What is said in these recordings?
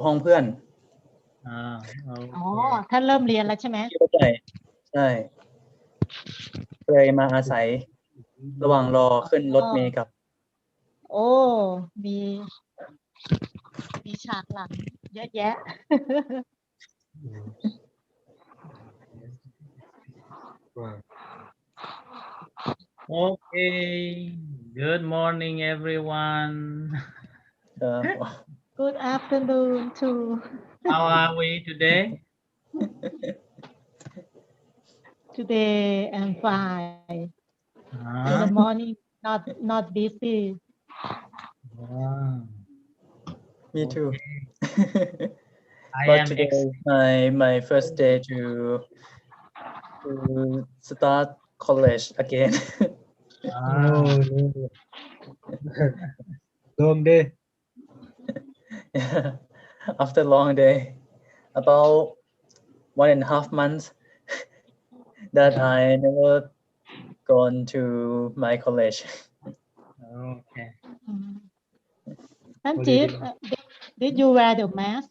ห้องเพื่อน อ๋อท่านเริ่มเรียนแล้วใช่ไหม ใช่เลยมาอาศัยระหว่างรอขึ้นรถเมล์กับ โอ้มีฉากหลังเยอะแยะ Okay, good morning everyone. Good afternoon too. How are we today? Today I'm fine. In the morning, not busy. Me too. I But am today is my first day to start college again. Long day. Yeah. After a long day, about 1.5 months that I never gone to my college. Okay. Sanjeev, did you wear the mask?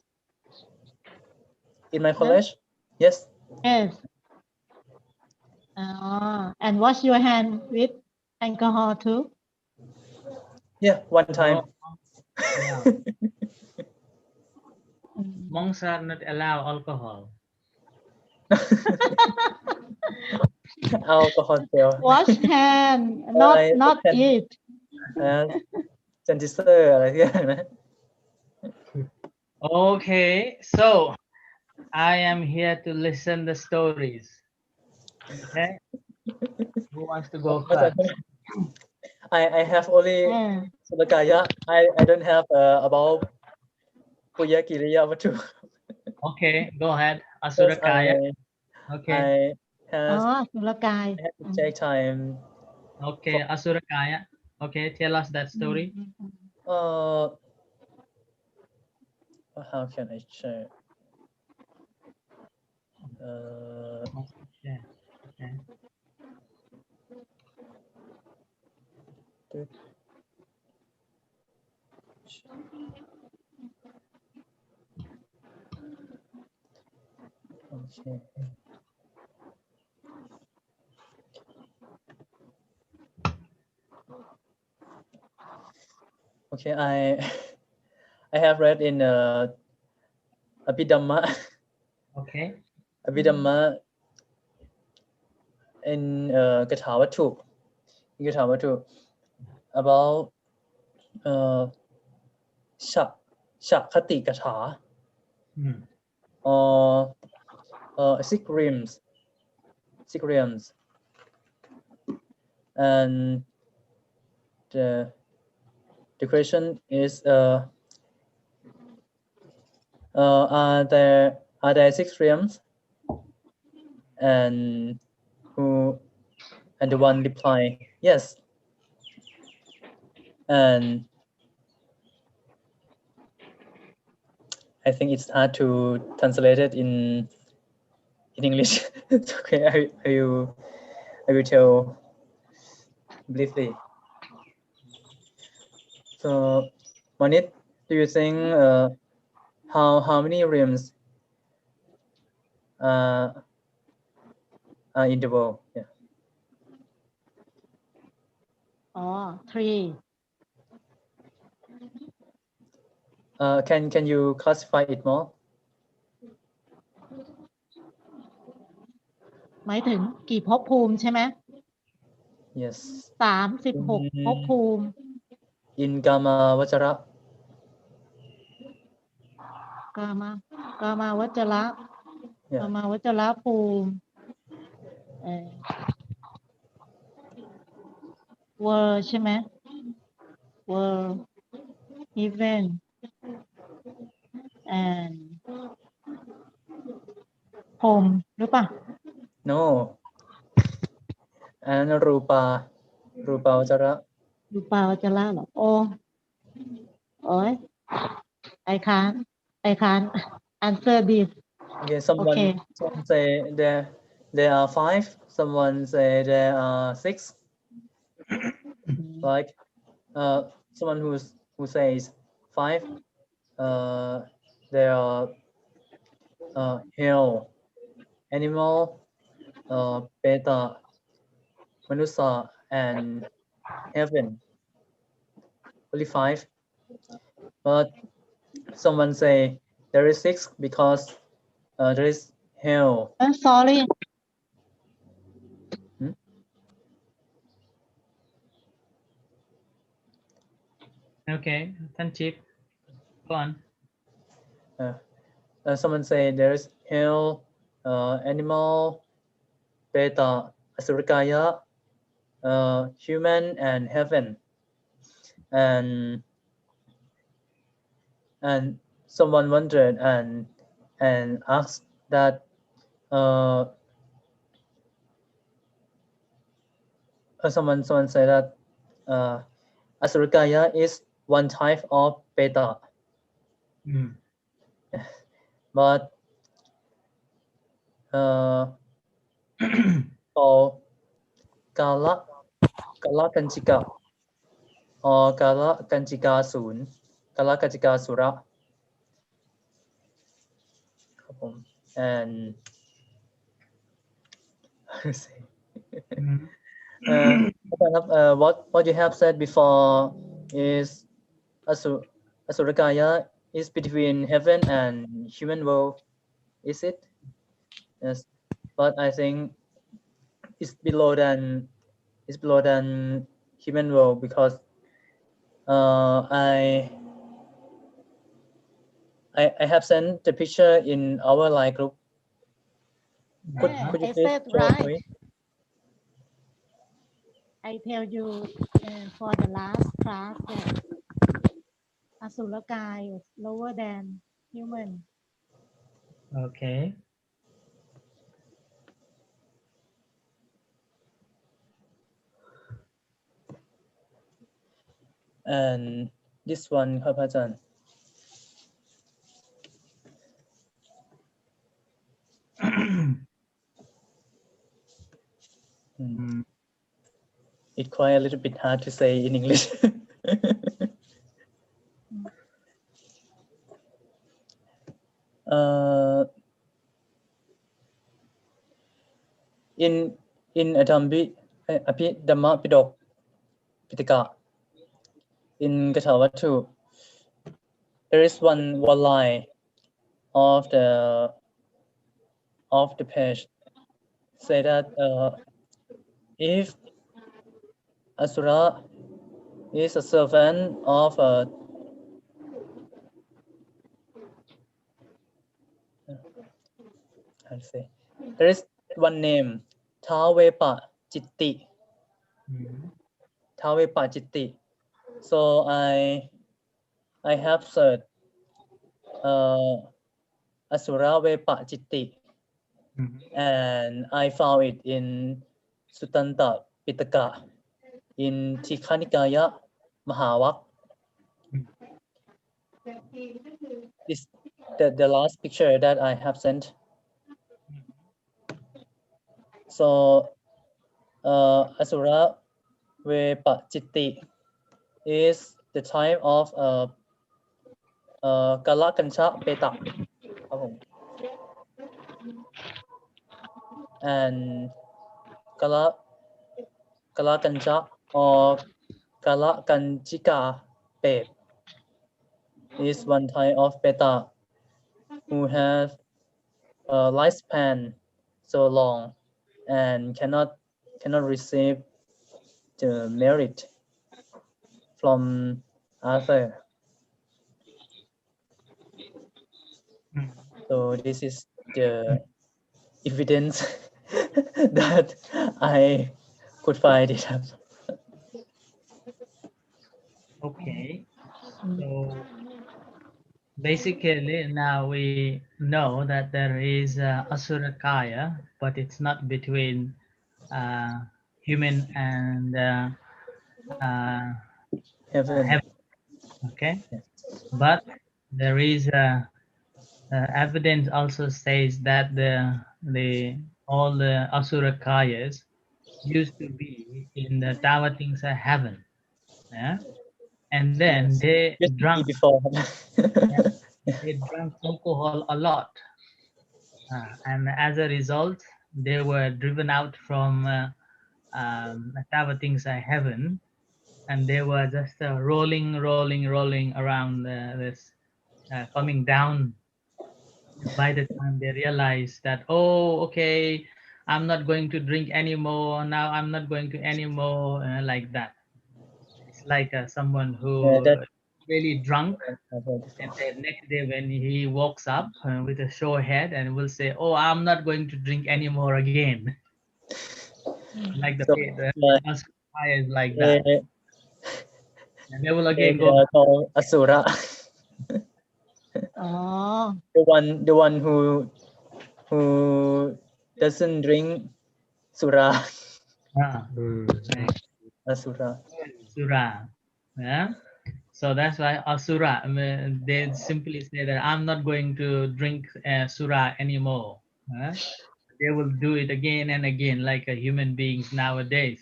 In my college? Yes. Yes. And wash your hand with alcohol too? Yeah, one time. Yeah. Monks are not allowed alcohol. Alcohol still. Wash hand, not eat. Sanitizer อะไรที่อย่างนั้น Okay, so I am here to listen the stories. Okay. Who wants to go first? I have only Sulakaya. I don't have about Punyakiriyavatthu. Okay, go ahead. Asurakaya. Okay. I have Sulakai. to take time. Okay, Asurakaya. Okay, tell us that story. How can I share? Okay. Okay, I have read in Abhidhamma. Okay. Abhidhamma in Gathavattu. About Shakati Gatha or 6 realms. And the question is are there 6 realms? And the one reply yes. And I think it's hard to translate it in English. Okay, I will tell briefly. So, Manit, do you think how many realms are in the world? Yeah. 3. Can you classify it more? หมายถึงกี่ภพภูมิใช่ไหม Yes. 36 ภพภูมิ In Kama Vajara. กามวัจระ Yeah. กามวัจระภูมิworld ใช่ไหม world event and พรหมหรือเปล่า No. And Rupa Vajara. รูปาวัจระเหรอ โอ้ย I can't answer this. Okay, someone say there are 5. Someone say there are 6. Like someone who says 5. there are hell, animal, beta, manusa, and heaven. Only 5. But someone say there is 6 because there is hell. Sorry. Okay, Tanchip, go on. Someone say there is hell, animal, beta, asurikaya, human, and heaven. And someone wondered and asked that someone said that asurikaya is one type of beta. But called Kala Kanchika or Kala Kanchika Sun, Kala Kanchika Sura. And what you have said before is Asurikaya is between heaven and human world, is it? Yes, but I think it's below than human world because I have sent the picture in our live group. Could you I please said show right. to me? I tell you for the last class that Asurakai is lower than human. Okay. And this one, ครับอาจารย์ It's quite a little bit hard to say in English. In Dhamma Pidok Pitaka, in Kathavattu, there is one line of the page say that if Asura is a servant of how to say, there is one name, Tawepa Chitti. Tawepa Chitti. So I have searched Asura Vepa Chitti, and I found it in Sutanta Pitaka in Tikhanikaya Mahawak. This the last picture that I have sent. So Asura Vepa Chitti is the type of Kala Kancha Beta. And Kala Kancha or Kala Kanchika Pet is one type of beta who have a lifespan so long and cannot receive the merit from other. So this is the evidence that I could find it up. Okay, so basically now we know that there is Asurakaya, but it's not between human and Heaven. Okay, but there is evidence also says that all the Asurakayas used to be in the Tavatingsa heaven, yeah, and then they Used to be drunk. before. they drank alcohol a lot, and as a result, they were driven out from Tavatingsa heaven, and they were just rolling around this, coming down. By the time they realized that, oh, okay, I'm not going to drink anymore. Now I'm not going to anymore, like that. It's like someone Yeah, who that really drunk, I've heard and before. the next day when he walks up with a sore head and will say, oh, I'm not going to drink anymore again. Like the So fire is like they, that. And they will they again go are back. called asura. อ๋อ the one who doesn't drink sura. Ah, Asura. Asura. Yeah. So that's why Asura, they simply say that I'm not going to drink Sura anymore. They will do it again and again, like human beings nowadays.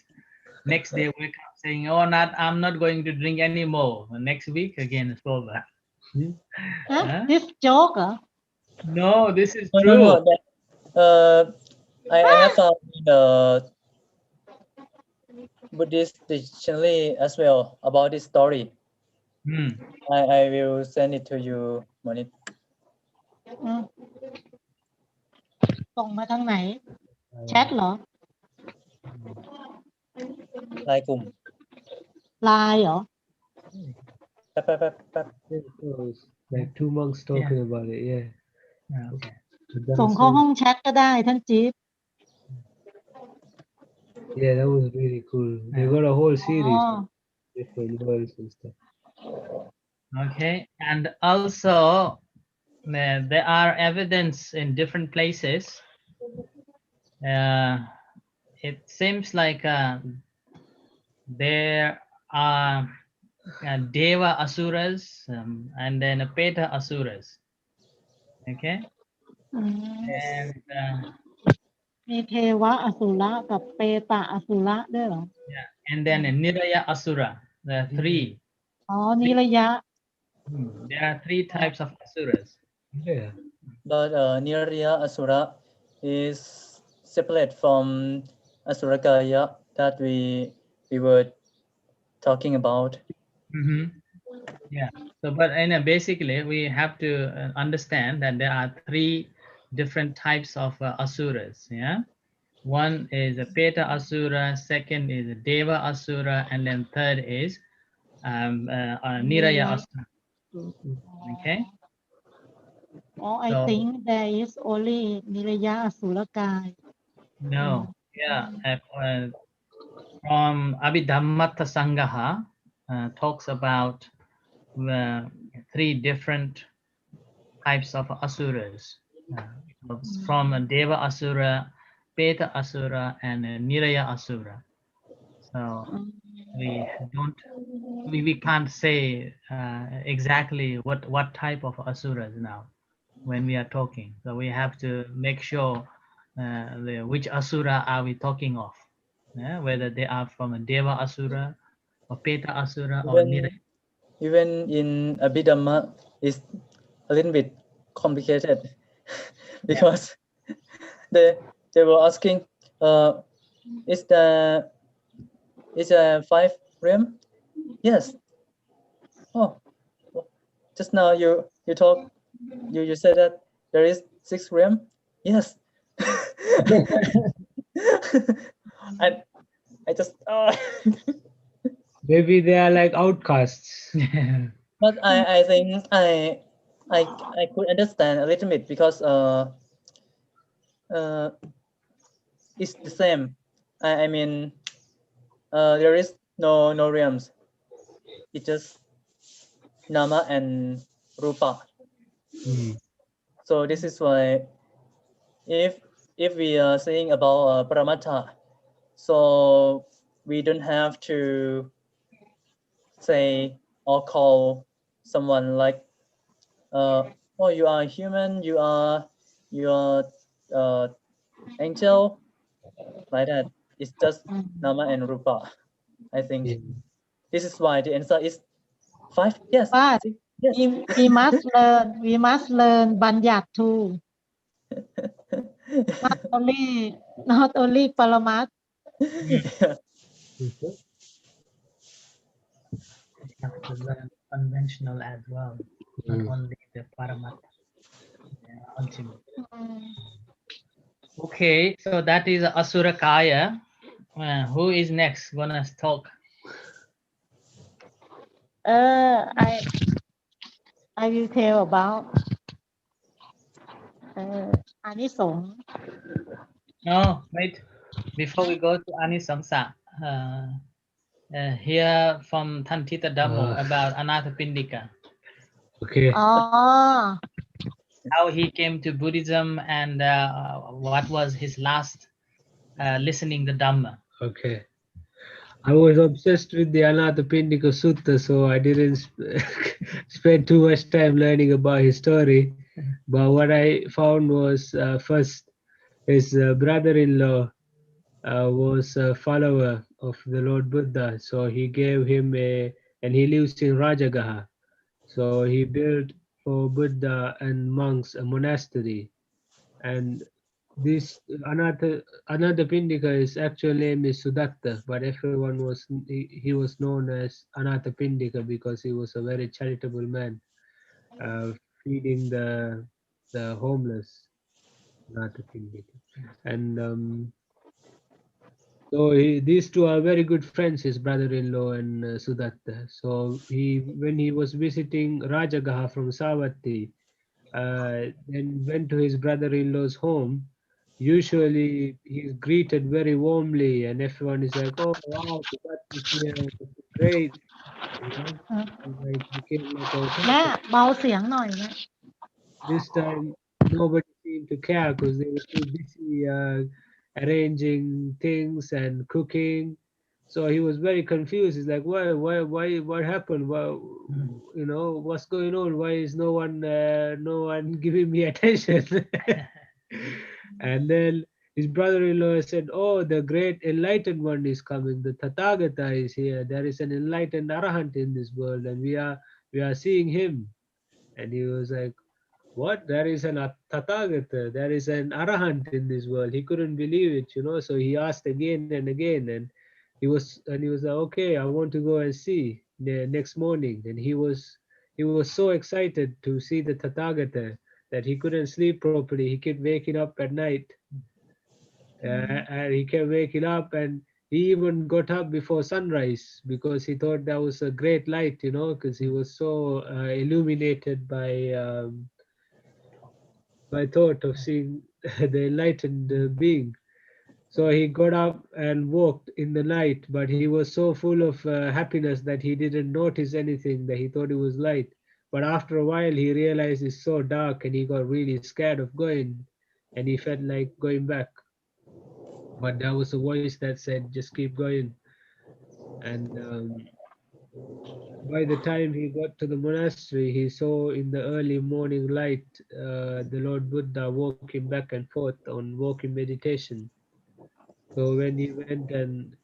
Next day, wake up saying, oh, I'm not going to drink anymore. Next week, again, it's over. ฮะ Huh? this joke เหรอ No, this is No, true. That, I have found in the Buddhist dictionary as well about this story. Hmm. I will send it to you, Monit. อืมส่งมาทางไหน แชทเหรอ ไลน์กลุ่ม ไลน์เหรอ แป๊บ It was like two monks talking about it. Yeah. Okay. ส่งเข้าห้องแชทก็ได้ท่านจี๊บ Yeah, that was really cool. They got a whole อ๋ series อ of different worlds and stuff. Okay. And also, there are evidence in different places. It seems like there are Deva Asuras and then Peta Asuras. Okay. อืม And มีเทวะอสุระกับเปตะอสุระด้วยเหรอ yeah, and then Niraya Asura. There are three. อ๋อนิระยะ There are three types of asuras. Yeah. but Niraya Asura is separate from Asurakaya that we were talking about. Yeah. So, but basically, we have to understand that there are three different types of asuras. Yeah. One is a Peta Asura, second is a Deva Asura, and then third is Niraya Asura. Okay. อ๋อ I So- think there is only นิระยะอสุรกาย No. Yeah. From Abhidhammatta Sangaha talks about three different types of asuras. From Deva Asura, Peta Asura, and Niraya Asura. So we can't say exactly what type of asuras now when we are talking. So we have to make sure which asura are we talking of, whether they are from a Deva Asura or Peta Asura or Niraya. Even in Abhidhamma is a little bit complicated because they were asking, is a 5 realm? Yes. Oh, just now you talk, you said that there is 6 realm? Yes. And I just Maybe they are like outcasts. but I think I could understand a little bit because it's the same. I mean there is no realms. It's just nama and rupa. So this is why if we are saying about paramattha, so we don't have to say or call someone like oh, you are human, you are angel, like that. It's just nama and rupa. I think this is why the answer is 5. Yes. But we must learn. We must learn Banyat too. Not only Paramat. You have to learn conventional as well, not only the Paramatma, the ultimate. Okay, so that is Asura Kaya. Who is next gonna talk? I will tell about Anisong. No, wait. Before we go to Anisangsa, hear from Thantita Dhammo about Anathapindika. Okay. Oh, How he came to Buddhism and what was his last listening the Dhamma. Okay. I was obsessed with the Anathapindika Sutta, so I didn't spend too much time learning about his story. But what I found was first, his brother-in-law was a follower of the Lord Buddha, so he gave him and he lives in Rajagaha. So he built for Buddha and monks a monastery. And this Anathapindika, his actual name is Sudatta, but everyone he was known as Anathapindika because he was a very charitable man, feeding the homeless. Anathapindika, and so these two are very good friends, his brother-in-law and Sudatta. So when he was visiting Rajagaha from Savatthi, then went to his brother-in-law's home. Usually he's greeted very warmly, and everyone is like, "Oh wow, Sudatta is here, this is great," you know. Like became like a แม่ family. เบาเสียงหน่อยนะ This time nobody seemed to care because they were too busy arranging things and cooking. So he was very confused. He's like, why, what happened? Well, you know, what's going on? Why is no one giving me attention? And then his brother-in-law said, "Oh, the great enlightened one is coming. The Tathagata is here. There is an enlightened arahant in this world, and we are seeing him." And he was like, "What? There is an Tathagata, there is an arahant in this world." He couldn't believe it, you know. So he asked again and again, and he was like, "Okay, I want to go and see the next morning." And he was so excited to see the Tathagata that he couldn't sleep properly. He kept waking up at night, and he kept waking up, and he even got up before sunrise because he thought that was a great light, you know, because he was so illuminated by thought of seeing the enlightened being. So he got up and walked in the night, but he was so full of happiness that he didn't notice anything, that he thought it was light. But after a while, he realized it's so dark and he got really scared of going, and he felt like going back. But there was a voice that said, "Just keep going." And by the time he got to the monastery, he saw in the early morning light the Lord Buddha walking back and forth on walking meditation. So when he went and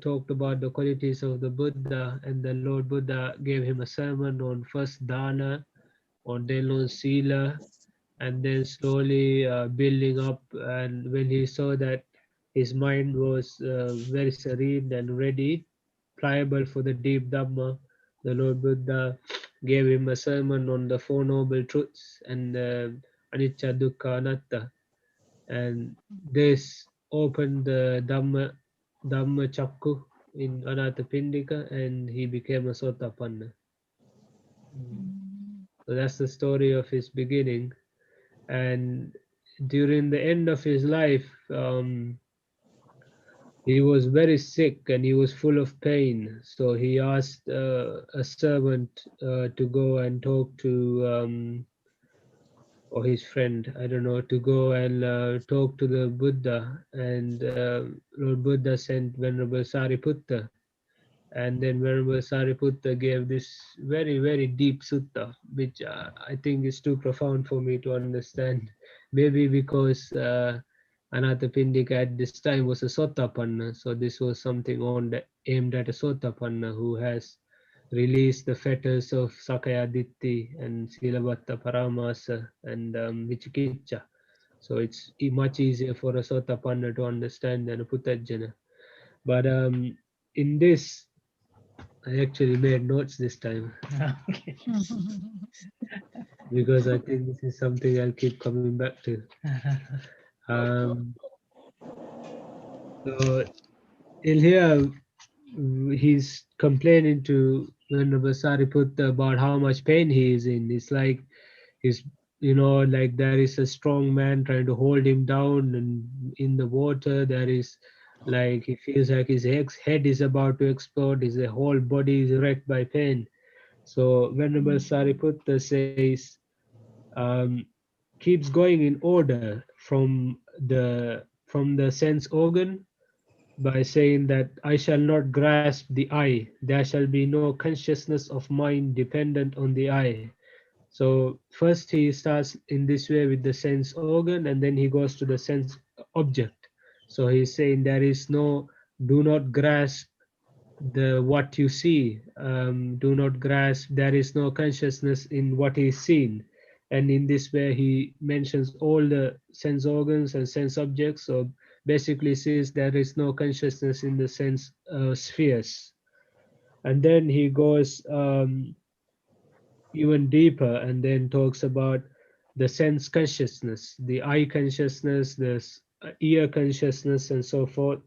talked about the qualities of the Buddha, and the Lord Buddha gave him a sermon on first dana, on then on sila, and then slowly building up. And when he saw that his mind was very serene and ready, pliable for the deep Dhamma, the Lord Buddha gave him a sermon on the Four Noble Truths and Anicca, Dukkha, Anatta. And this opened the Dhamma Chakku in Anathapindika, and he became a Sotapanna. So that's the story of his beginning. And during the end of his life, he was very sick and he was full of pain. So he asked a servant to go and talk to, or his friend, I don't know, to go and talk to the Buddha. And Lord Buddha sent Venerable Sariputta. And then Venerable Sariputta gave this very, very deep sutta, which I think is too profound for me to understand. Maybe because Anathapindika at this time was a Sotapanna, so this was something aimed at a Sotapanna who has release the fetters of Sakaya Ditti and Silavatta Paramasa and Vichikicha. So it's much easier for a Sotapanna to understand than a Putajjana. But in this, I actually made notes this time Okay. because I think this is something I'll keep coming back to. Um, so in here, he's complaining to Venerable Sariputta about how much pain he is in. It's like he's, like there is a strong man trying to hold him down, and in the water there is like he feels like his head is about to explode. His whole body is wrecked by pain. So Venerable Sariputta says, um, keeps going in order from the sense organ by saying that I shall not grasp the eye. There shall be no consciousness of mind dependent on the eye. So first he starts in this way with the sense organ, and then he goes to the sense object. So he's saying there is no, do not grasp the what you see. Do not grasp. There is no consciousness in what is seen. And in this way, he mentions all the sense organs and sense objects. So basically, says there is no consciousness in the sense spheres. And then he goes even deeper and then talks about the sense consciousness, the eye consciousness, the ear consciousness, and so forth,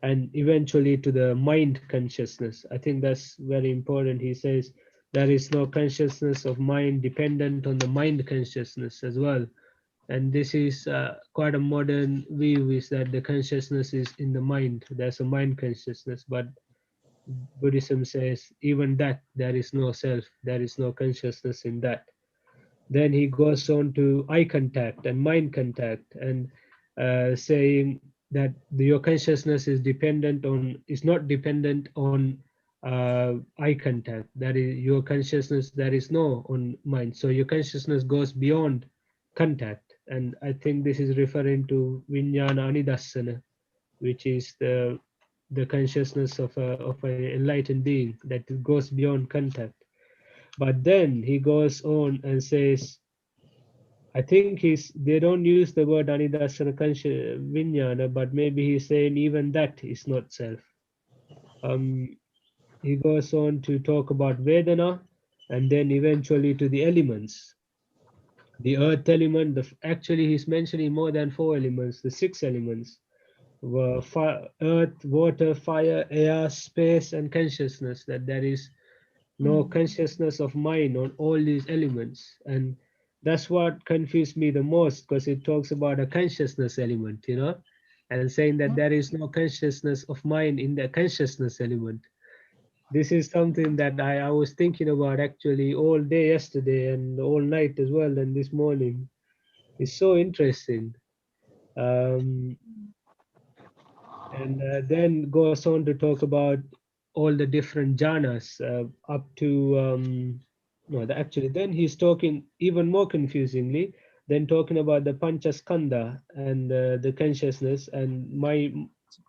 and eventually to the mind consciousness. I think that's very important. He says there is no consciousness of mind dependent on the mind consciousness as well. And this is quite a modern view, is that the consciousness is in the mind. There's a mind consciousness, but Buddhism says even that there is no self, there is no consciousness in that. Then he goes on to eye contact and mind contact, and saying that your consciousness is not dependent on eye contact. That is your consciousness. There is no on mind. So your consciousness goes beyond contact, and I think this is referring to vijnana anidassana, which is the consciousness of an enlightened being that goes beyond contact. But then he goes on and says, I think they don't use the word anidasana vijnana, but maybe he's saying even that is not self. He goes on to talk about Vedana, and then eventually to the elements. The earth element, actually he's mentioning more than 4 elements, the 6 elements were earth, water, fire, air, space, and consciousness, that there is no consciousness of mind on all these elements. And that's what confused me the most, because it talks about a consciousness element, and saying that there is no consciousness of mind in the consciousness element. This is something that I was thinking about actually all day yesterday and all night as well, and this morning. It's so interesting. Um, and then goes on to talk about all the different jhanas up to no actually then he's talking even more confusingly, then talking about the panchaskanda and the consciousness, and my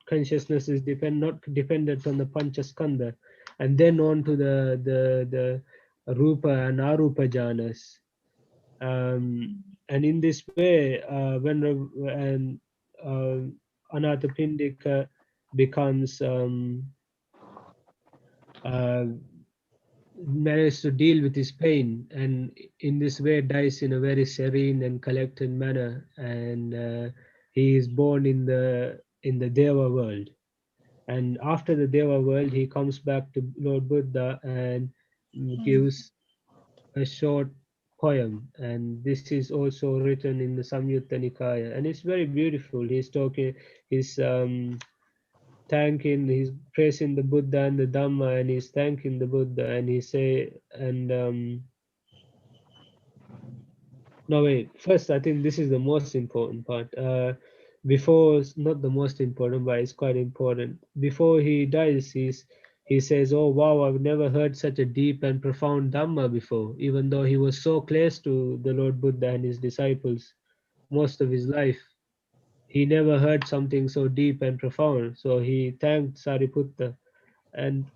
consciousness is not dependent on the panchaskanda, and then on to the rupa and arupa jhanas. And in this way, and uh, Anathapindika becomes uh, managed to deal with his pain, and in this way dies in a very serene and collected manner, and he is born in the Deva world. And after the Deva world, he comes back to Lord Buddha and gives a short poem, and this is also written in the Samyutta Nikaya, and it's very beautiful. He's praising the Buddha and the Dhamma, and he's thanking the Buddha, and he say, and no wait, first I think this is the most important part. Before, not the most important, but it's quite important. Before he dies, he says, "Oh wow, I've never heard such a deep and profound Dhamma before." Even though he was so close to the Lord Buddha and his disciples most of his life, he never heard something so deep and profound. So he thanked Sariputta, and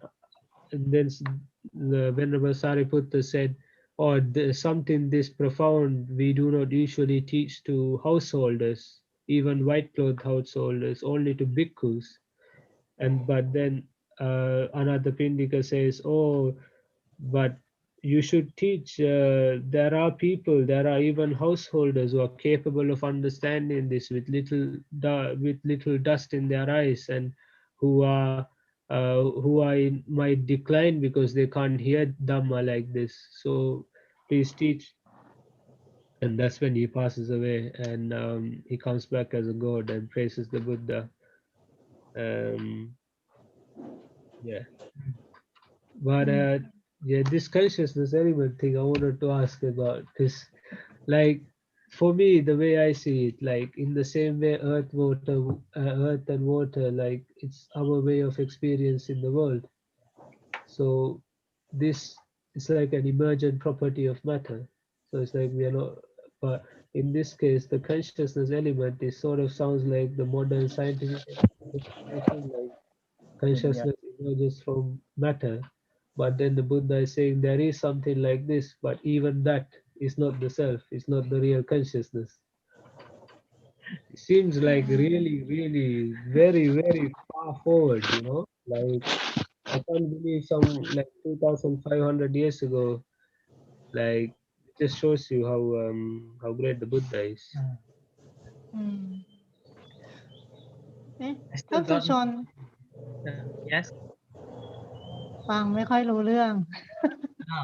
then the Venerable Sariputta said, or something this profound we do not usually teach to householders, even white-clothed householders, only to bhikkhus. And but then Anathapindika says, oh, but you should teach. There are people, there are even householders who are capable of understanding this with little dust in their eyes, and might decline because they can't hear Dhamma like this. So please teach. And that's when he passes away, and he comes back as a god and praises the Buddha. Yeah. But yeah, this consciousness element thing I wanted to ask about, because like for me, the way I see it, like in the same way earth and water, like it's our way of experiencing the world. So this is like an emergent property of matter. So it's like we are not, but in this case, the consciousness element is sort of sounds like the modern scientific explanation, like Yeah. consciousness emerges from matter. But then the Buddha is saying there is something like this, but even that is not the self, it's not the real consciousness. It seems like really, really very, very far forward, you know? Like I can't believe some like 2,500 years ago, like it just shows you how great the Buddha is. อืมเอ๊ะ I ท่า still นสุช got น yes. ฟังไม่ค่อยรู้เรื่อง No.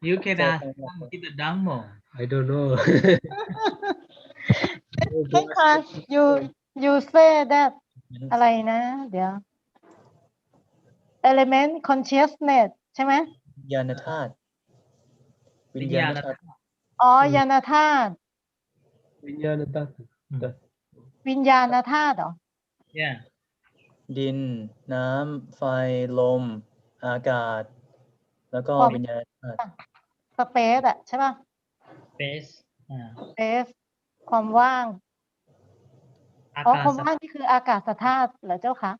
You can จะ ask ฟังแบบ the Dhammo. I don't know. because you say that อะไรนะ เดี๋ยว element consciousness ใช่ไหม วิญญาณธาตุวิญญาณธาตุ อ๋อยานธาตุ Viññāṇatattva. วิญญาณธาตุเหรอ Yeah. ดิน น้ำ ไฟ ลม อากาศ แล้วก็วิญญาณธาตุ space อะใช่ป่ะ Space. space ความว่างอ๋อความว่างนี่คืออากาศธาตุเหรอเจ้าคะ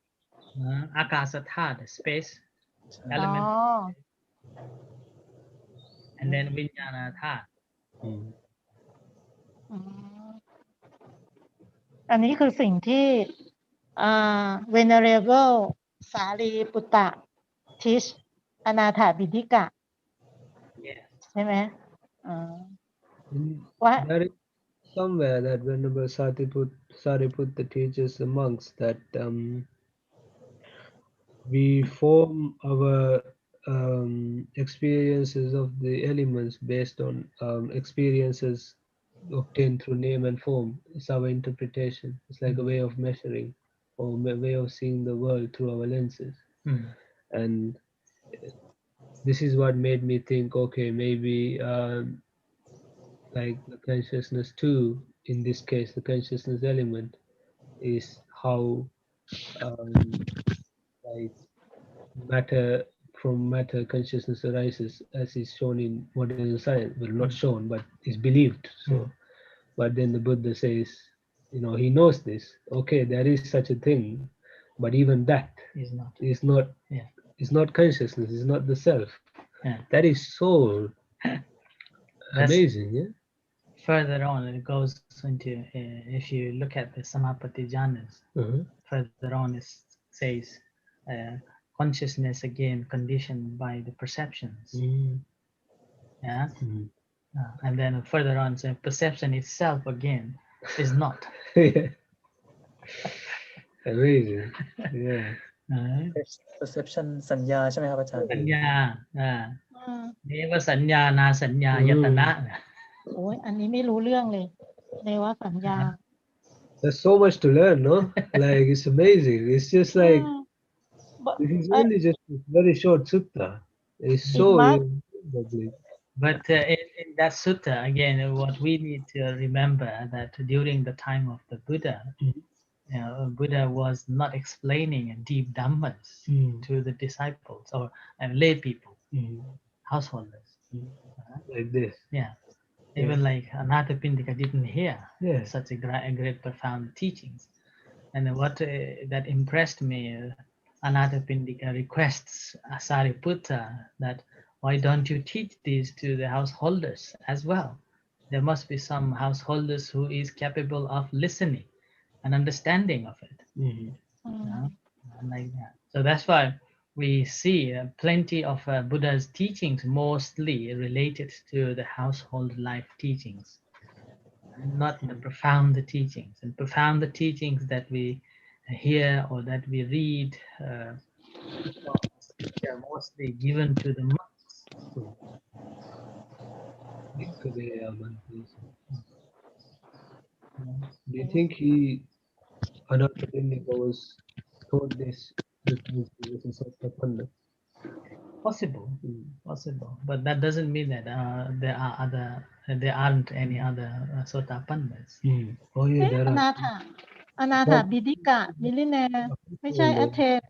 Akasathat, space อ๋อ element, and then Vijnana That. อืมอันนี้คือสิ่งที่venerable สารีปุตตะ teach อนาถบิณฑิกะ Yes. ใช่ไหม Mm, What? There is somewhere that whenever Sariputta teaches the monks that we form our experiences of the elements based on experiences obtained through name and form. It's our interpretation. It's like a way of measuring or a way of seeing the world through our lenses. And this is what made me think, okay, maybe like the consciousness too, in this case the consciousness element is how like matter, from matter consciousness arises, as is shown in modern science. Well, not shown, but is believed. So but then the Buddha says, you know, he knows this, okay, there is such a thing, but even that Is not. Yeah. is not consciousness, is not the self. Yeah. That is so amazing. Yeah. Further on, it goes into if you look at the Samapati jhanas, further on it says consciousness again conditioned by the perceptions. Yeah. And then further on, so perception itself again is not. Yeah. Amazing. Yeah. perception สัญญาใช่ไหมครับอาจารย์ สัญญาเนวสัญญานาสัญญายตนะ โอ้ยอันนี้ไม่รู้เรื่องเลยเนวสัญญา There's so much to learn, no? Like it's amazing. It's just like this is only just a very short sutta. It's so lovely. But in that sutta, again, what we need to remember that during the time of the Buddha, Buddha was not explaining deep dhammas to the disciples or lay people, householders. Like this. Yeah. Even like Anathapindika didn't hear such a great profound teachings. And what that impressed me Anathapindika requests Sariputta that why don't you teach these to the householders as well? There must be some householders who is capable of listening and understanding of it. Like that. So that's why we see plenty of Buddha's teachings mostly related to the household life teachings, not the profound teachings. And profound teachings that we hear or that we read from scripture mostly given to the monks. Do you think Anathapindika was taught this because he was a Sotapanna? Possible, possible, but that doesn't mean that there aren't any other Sotapannas. Oh yeah, เอ๊ะ there อ are. นาถาอนาถาบิดิกะมิลิเนไม่ใช่อเทน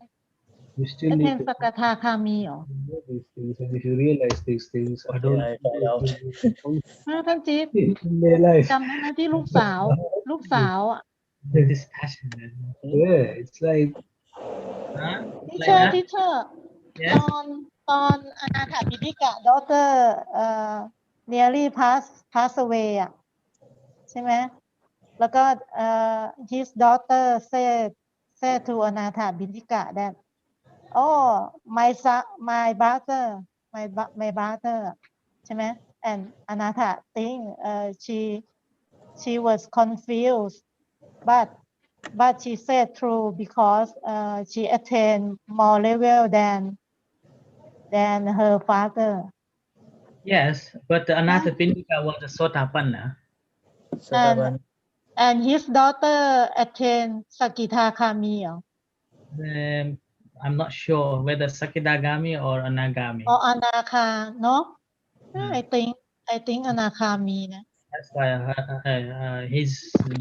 You still อเท need น to สกทาคามีเหรอ know these things, and if you realize these things, I Okay, don't I know find if out. you will function ท่านจิ๊บ in their life. จำได้ไหมที่ลูกสาวอ่ะ Dispassionate. Yeah, it's like Huh? ทิ Like เชอร์ that? ทิเชอร์ Yes. ตอนอนาถาบิดิกะ daughter nearly pass away อ่ะใช่ไหมแล้วก็ his daughter said to อนาถาบิดิกะ that oh my son my brother my brother ใช่ไหม and อนาถา think she was confused but she said true because she attained more level than her father. Yes, but Anathapindika was a Sotapanna. Sotapan. And his daughter attained Sakithakami. I'm not sure whether Sakidagami or Anagami. Or Anaka, no? I think Anakami. That's why his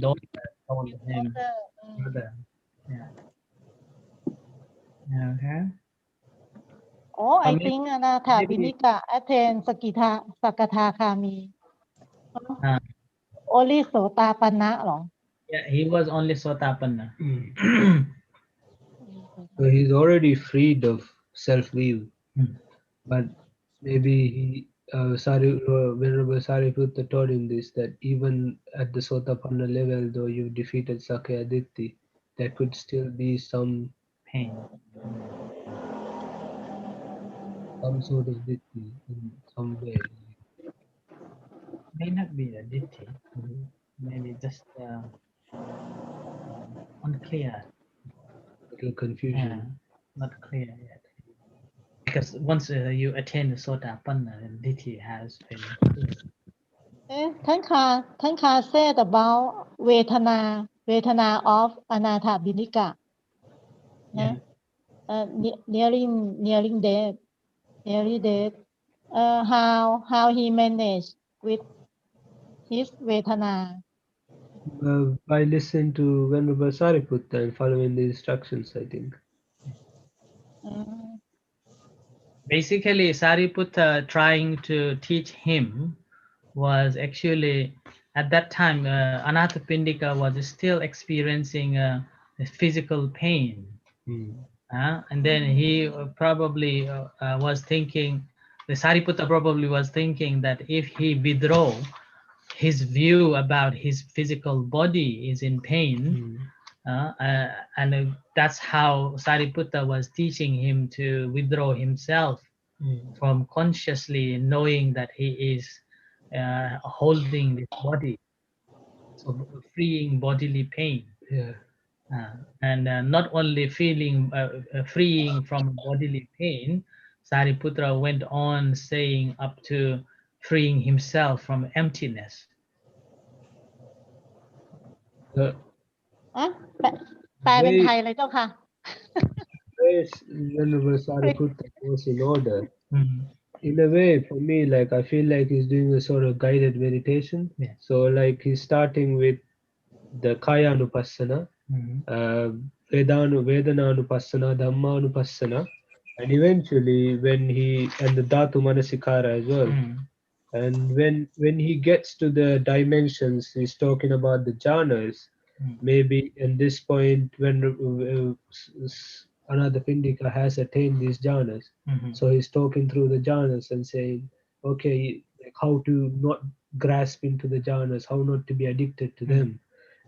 daughter told him. Brother. Yeah. Okay. Oh, I maybe- think Anatha maybe- Binika attained Sakathakami. Ah. Only Sotapanna หรอ Yeah, he was only Sotapanna. so he's already freed of self-view, but maybe Venerable Sariputta told him this, that even at the Sotapanna level, though you defeated Sakya Ditti, there could still be some Pain. Some sort of Ditti in some way. May not be a ditthi. Maybe just unclear. Little confusion. Yeah, not clear yet. Because once you attain the Sotapanna, then ditthi has been clear. ท่านคา said about เวทนา of อนาถาบินิกะ nearing death how he managed with his เวทนา By listening to Venerable Sariputta and following the instructions, I think. Basically, Sariputta trying to teach him was actually, at that time, Anathapindika was still experiencing physical pain. And then he probably was thinking, the Sariputta probably was thinking that if he withdraw his view about his physical body is in pain, and that's how Sariputta was teaching him to withdraw himself from consciously knowing that he is holding this body, so freeing bodily pain. Yeah. And not only feeling freeing from bodily pain, Sariputta went on saying up to freeing himself from emptiness. แปลเป็นไทยเลยเจ้าค่ะ Venerable Sariputta was in order. In a way, for me, like I feel like he's doing a sort of guided meditation. Yeah. So like he's starting with the Kaya Anupassana, Vedana Anupassana, Dhamma Anupassana, and eventually and the Dhatu Manasikara as well. And when he gets to the dimensions, he's talking about the jhanas. Maybe in this point, when Anathapindika has attained these jhanas. So he's talking through the jhanas and saying, okay, like how to not grasp into the jhanas, how not to be addicted to them,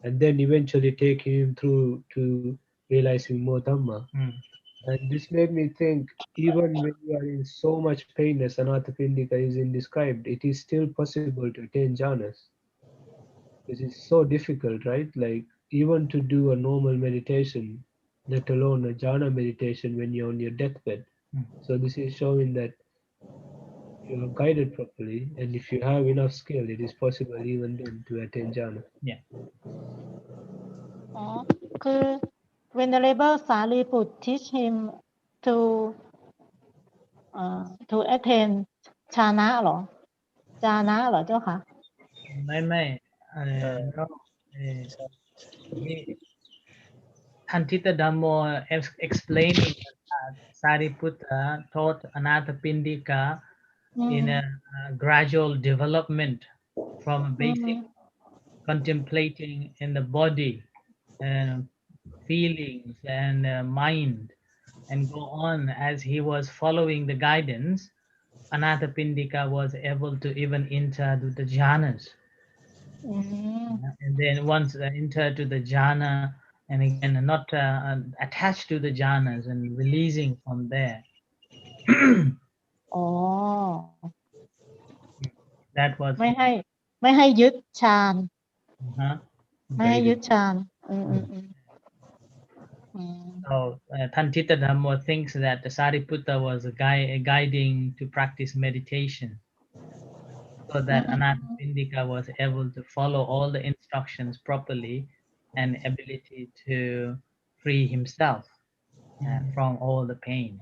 and then eventually taking him through to realizing more Dhamma. And this made me think, even when you are in so much pain as Anathapindika is in described, it is still possible to attain jhanas. This is so difficult, right? Like even to do a normal meditation, let alone a jhana meditation when you're on your deathbed. So this is showing that you are guided properly, and if you have enough skill, it is possible even then to attain jhana. Yeah. อ๋อ คือ Venerable Sariput teach him to to attain ฌานะเหรอ จานะเหรอเจ้าค่ะ ไม่no Thantita Dhammo explaining that Sariputta taught Anathapindika in a gradual development from basic contemplating in the body and feelings and mind, and go on as he was following the guidance. Anathapindika was able to even enter to the jhanas. And then once enter to the jhana, and again not attached to the jhanas and releasing from there. อ๋อ That was ไม่ให้ยึดฌาน ไม่ให้ยึด Guided. ฌาน So Thantita Dhammo thinks that the Sariputta was a guiding to practice meditation, so that Anathapindika was able to follow all the instructions properly and ability to free himself from all the pains.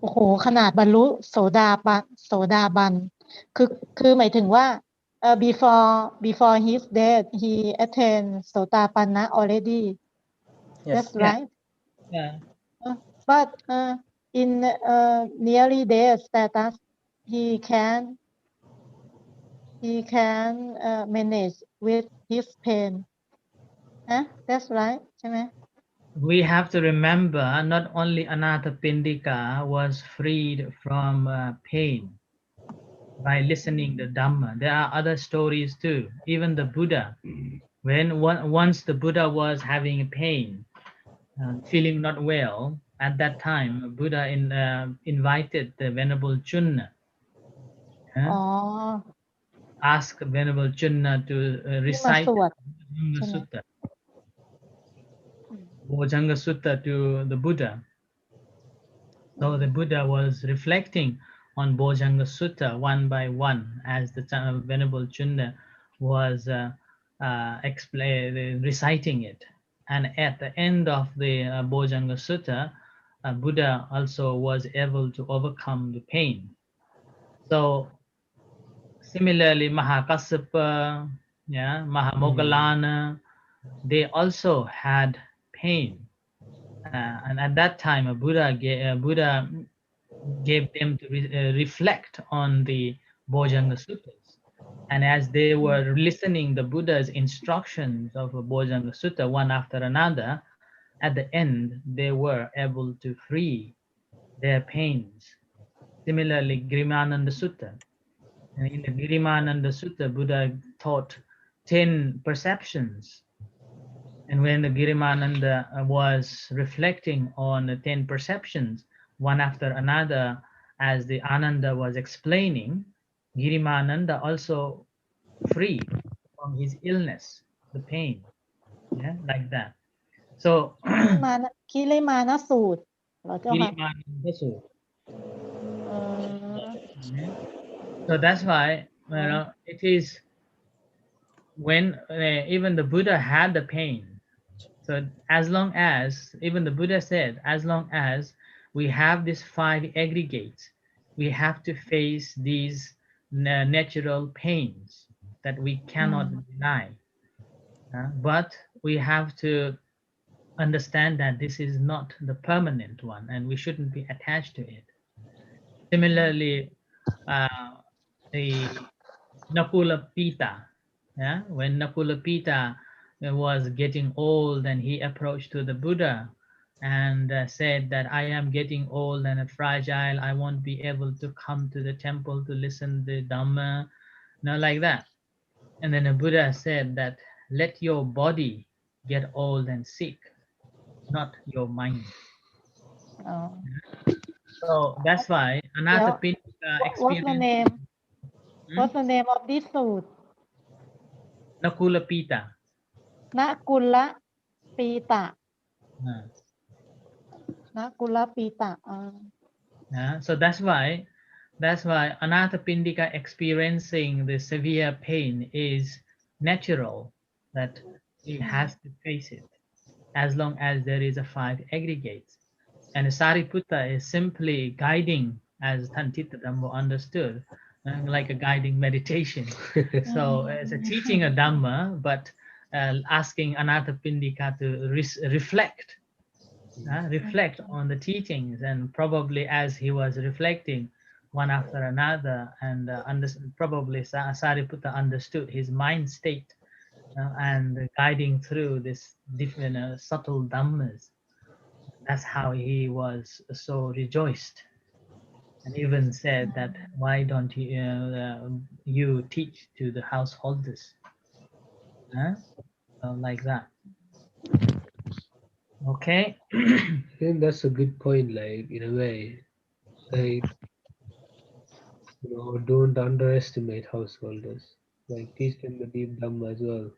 โอ้โห ขนาดบรรลุโสดาบัน คือหมายถึงว่าbefore his death he attained โสดาปันนะ already. Yes. That's right. Yeah. But in nearly death status he can manage with his pain. That's right ใช่ไหม We have to remember not only Anathapindika was freed from pain by listening to Dhamma. There are other stories too. Even the Buddha, when once the Buddha was having pain, feeling not well, at that time Buddha invited the Venerable Chunna. อ๋อ Ask Venerable Chunna to ที่มา recite สวด Bojjhanga Sutta. Bojjhanga Sutta to the Buddha. So the Buddha was reflecting on Bojjhanga Sutta one by one as the Venerable Chunna was reciting it. And at the end of the Bojjhanga Sutta, Buddha also was able to overcome the pain. So similarly, Mahakassapa, Mahamoggallana, they also had pain. And at that time, Buddha gave them to reflect on the Bojjhanga Suttas. And as they were listening the Buddha's instructions of Bojjhanga Sutta one after another, at the end, they were able to free their pains. Similarly, Girimananda Sutta. And in the Girimananda Sutta, Buddha taught 10 perceptions. And when the Girimananda was reflecting on the 10 perceptions, one after another, as the Ananda was explaining, Girimananda also freed from his illness, the pain, like that. So คิริมานะสูตรเหรอเจ้าค่ะ Girimananda Sutta. So that's why it is when even the Buddha had the pain. So as long as, even the Buddha said, as long as we have these 5 aggregates, we have to face these natural pains that we cannot deny. But we have to understand that this is not the permanent one, and we shouldn't be attached to it. Similarly, the Nakula Pita, when Nakula Pita was getting old, and he approached to the Buddha and said that I am getting old and fragile. I won't be able to come to the temple to listen to the Dhamma, like that. And then the Buddha said that let your body get old and sick, not your mind. Oh. So that's why Yeah. Anathapindika What's the experienced name? What's the name of this suit? Nakula Pita. Nakula Pita. Uh, Nakula Pita. So that's why Anathapindika experiencing the severe pain is natural, that he has to face it as long as there is a 5 aggregates. And Sariputta is simply guiding, as Thantita Dhammo understood, like a guiding meditation. So it's a teaching a Dhamma, but asking Anathapindika to reflect on the teachings, and probably as he was reflecting one after another, and probably Sariputta understood his mind state, and guiding through this different subtle dhammas. That's how he was so rejoiced, and even said that why don't you teach to the householders, so like that. Okay. I think that's a good point, like in a way. Like, don't underestimate householders. Like, teach them the deep Dhamma as well.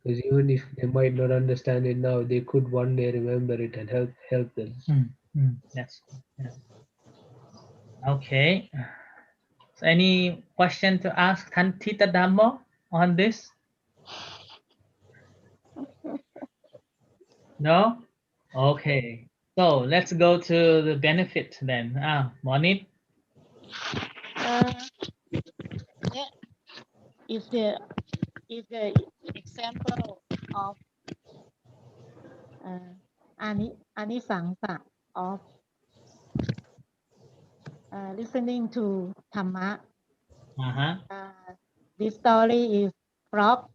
Because even if they might not understand it now, they could one day remember it and help them. Yes. Yes. Okay. So any question to ask Thantita Dhammo on this? No? Okay. So let's go to the benefit then. Monit? Yeah. Is the example of anisangsa of listening to Dhamma. This story is Prop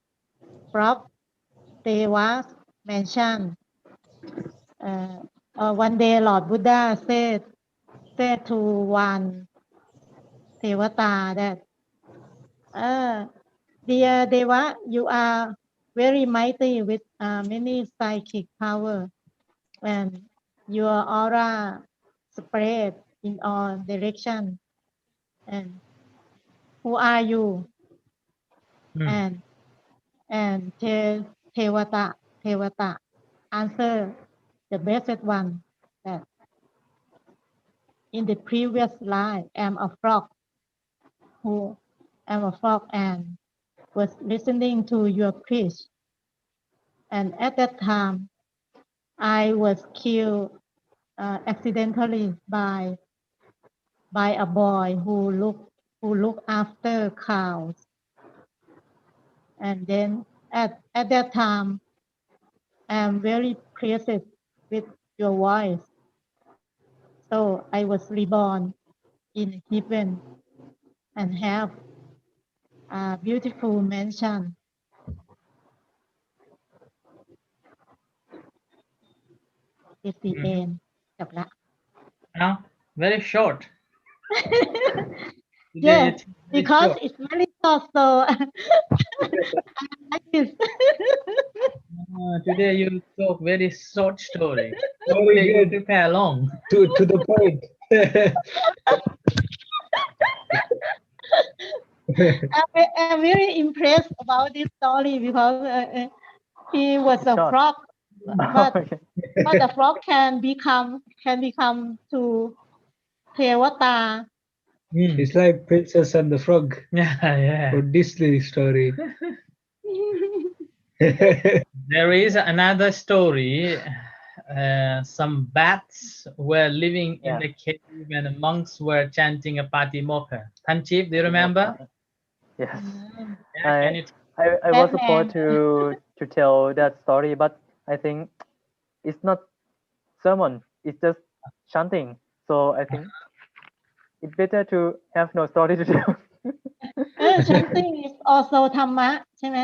Deva's mentioned. One day Lord Buddha said to one Devata that, dear Deva, you are very mighty with many psychic power, and your aura spread in all directions. And who are you? And Tevata answer the blessed one that in the previous life I'm a frog and was listening to your preach. And at that time, I was killed accidentally by a boy who looked after cows. And then at that time, I'm very pleased with your voice. So I was reborn in heaven and have a beautiful mansion. It's the end. Very short. Yes, because it's very short, so today you talk very short story. Today you prepare long. To the point. I'm very impressed about this story because he was a frog, but the frog can become to Tevata. It's like Princess and the Frog. Yeah. Or Disney story. There is another story. Some bats were living in the cave and the monks were chanting a Patimokkha. Tanchip, do you remember? Yes. Yeah, I was supposed to tell that story, but I think it's not sermon, it's just chanting. So I think it's better to have no story to tell. Chanting is also ธรรมะใช่ไหม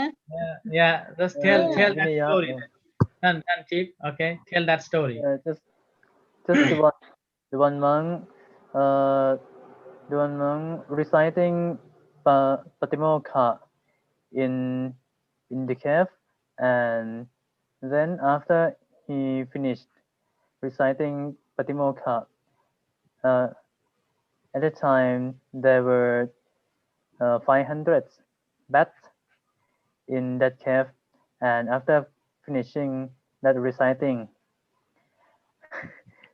Yeah, just tell Yeah, that yeah, story. yeah. Tan Chief, okay, tell that story. Just the one monk, the one monk reciting Patimokkha in the cave, and then after he finished reciting Patimokkha, at the time there were 500 bats in that cave, and after finishing that reciting,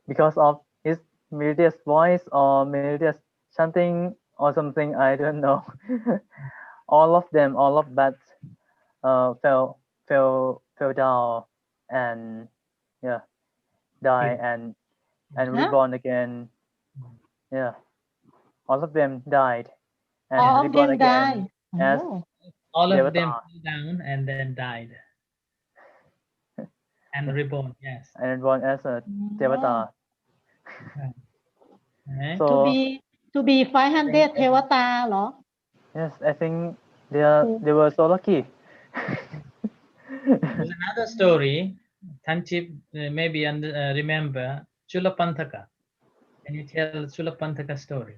because of his melodious voice or melodious chanting or something, I don't know, all of bats fell down and yeah, die and reborn again. Yeah, all of them died and all of reborn them again die as oh. All of them Devata. fell down and then died and Yeah. reborn. Yes. and reborn as a Devata. Okay. So to be 500 เทวตาเหรอ yes, I think they were so lucky. There's another story. Tan Chief maybe remember Chulapantaka. Can you tell Chulapantaka story?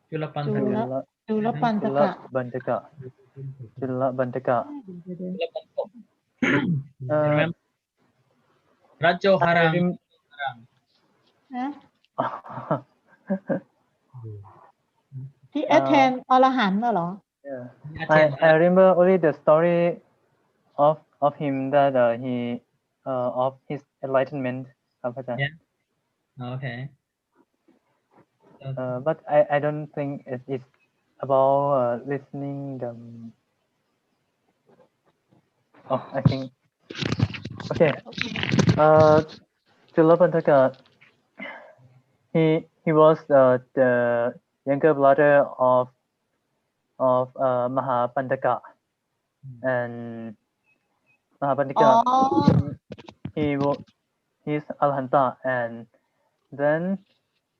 Chulapantaka. Chulapantaka Bantaka. Chulapantaka. Remember? Rajo Harang.ที่ attend อรหันต์เหรอ Yeah. I remember only the story of him that he of his enlightenment. Yeah. Okay. But I don't think it's about listening them. Oh, I think okay. Chulapantaka. He was the younger brother of Mahapantaka, and Mahapantaka he's Alhanta, and then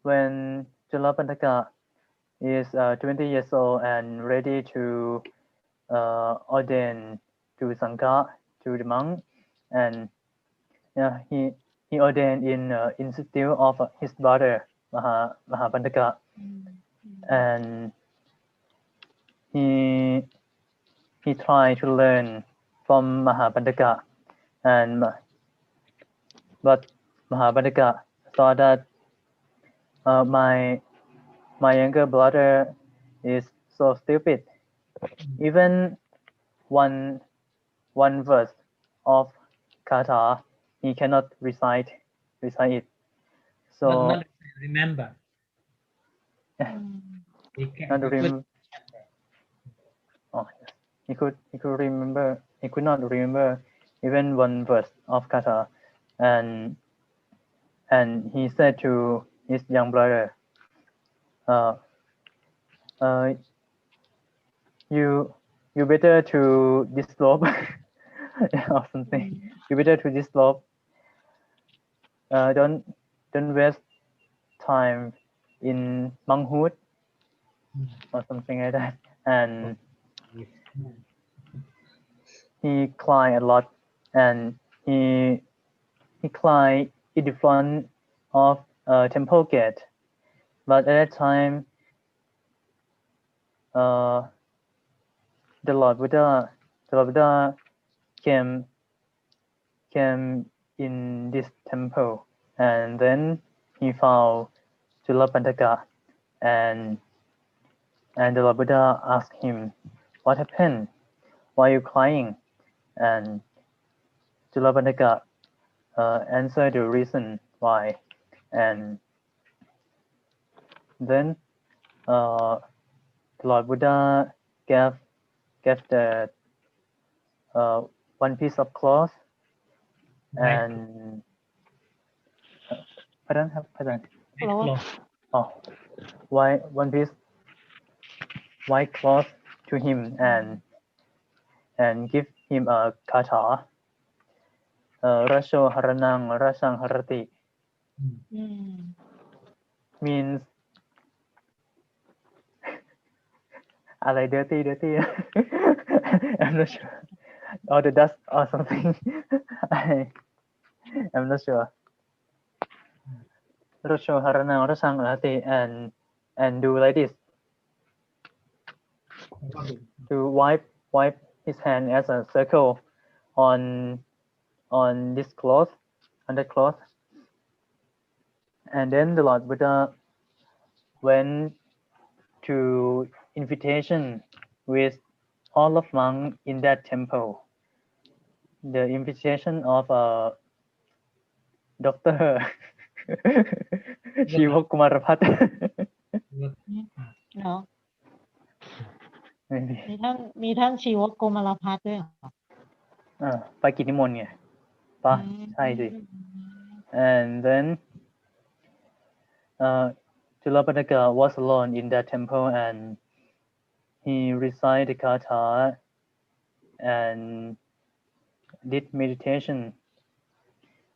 when Chulapantaka is 20 years old and ready to ordain to Sangha, to the monk, and yeah, he ordained in institute of his brother Mahapantaka, and he tried to learn from Mahapantaka, and but Mahapantaka saw that my younger brother is so stupid. Even one verse of kata he cannot recite it. So not remember. He not remember. Oh, yes. He could remember. He could not remember even one verse of kata, and he said to his young brother, you better to disrobe or something. You better to disrobe. Don't waste time in monkhood or something like that. And he climbed a lot, and he climbed in the front of temple gate. But at that time, the Lord Buddha came in this temple, and then he found Chulapantaka, and the Lord Buddha asked him, "What happened? Why are you crying?" And Chulapantaka answered the reason why, and then the Lord Buddha gave the one piece of cloth and pardon. Oh, one piece white cloth to him and give him a kata. Rasho haranang rasang harati means อะไร dirty I'm not sure or the dust or something I'm not sure Rosho Harana Rasang Ati and do like this to wipe his hand as a circle on this cloth on the cloth and then the Lord Buddha went to invitation with all of monks in that temple. The invitation of Dr. Shiva Kumarapat เนาะ maybe มีท่านชีวโกมลพัฒน์ด้วยเหรอ ไปกิจนิมนต์ไงปะใช่สิ and then Julapataka was alone in that temple and he recited the katha and did meditation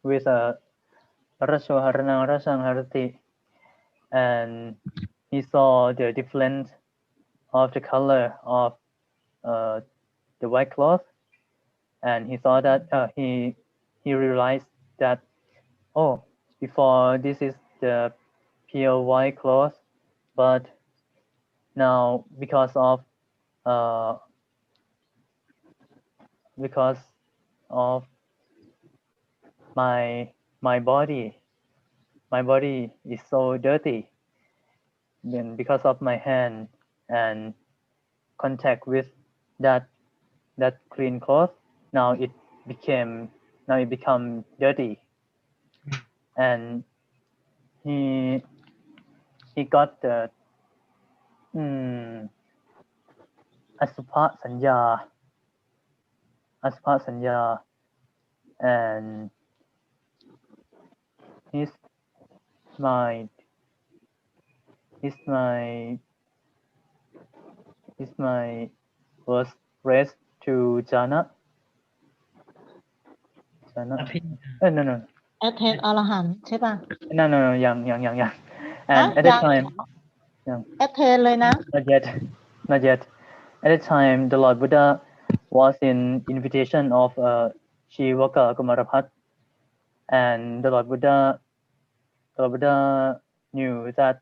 with a Rashoharana Rasangharati and he saw the difference of the color of the white cloth and he saw that he realized that before this is the pure white cloth but now because of my body is so dirty then because of my hand and contact with that clean cloth now it become dirty and he got the asupha sanya and his mind was raised to jhana no แอทเทนอรหันต์ใช่ป่ะ no yang and at that timeแอทเทนเลยนะ not yet at that time the Lord Buddha was in invitation of Shivaka Kumarapat and the Lord Buddha knew that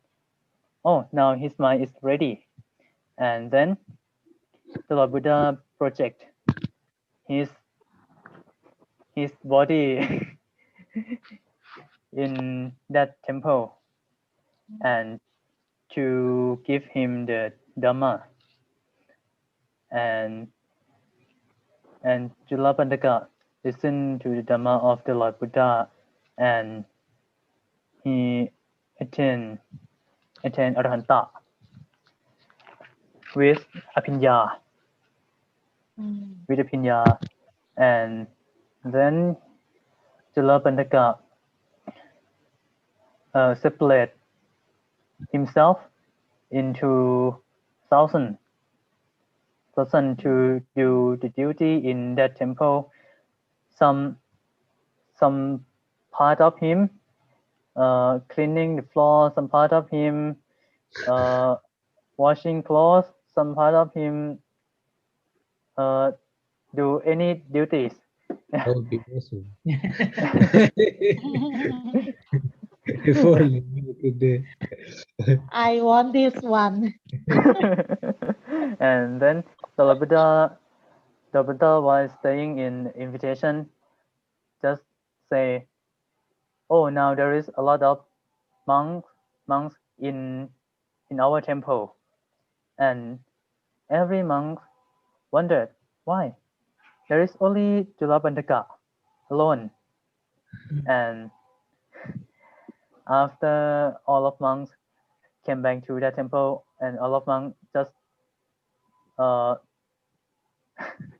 now his mind is ready and then the Lord Buddha project his body in that temple and to give him the Dhamma and Julapandaka listened to the Dhamma of the Lord Buddha and he attained Arahanta with Apinya and then Julapandaka separate himself into thousand to do the duty in that temple. Some part of him cleaning the floor, some part of him washing clothes, some part of him do any duties. That would be awesome. If only you could do. I want this one and then the Buddha was staying in invitation just say now there is a lot of monks in our temple and every monk wondered why there is only Julapandaka alone and after all of monks came back to that temple and all of monks just